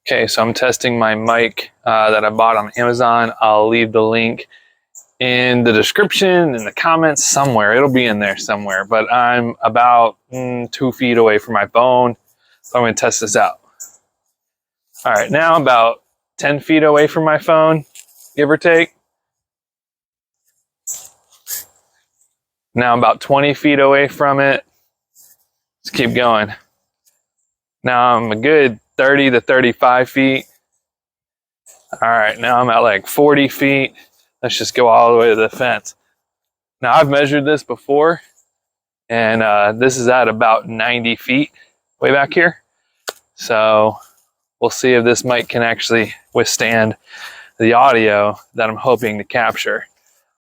Okay, so I'm testing my mic that I bought on Amazon. I'll leave the link in the description, in the comments, somewhere. It'll be in there somewhere. But I'm about 2 feet away from my phone, so I'm going to test this out. All right, now I'm about 10 feet away from my phone, give or take. Now I'm about 20 feet away from it. Let's keep going. Now I'm a good 30 to 35 feet. All right, now I'm at like 40 feet. Let's just go all the way to the fence. Now I've measured this before, and this is at about 90 feet way back here. So we'll see if this mic can actually withstand the audio that I'm hoping to capture.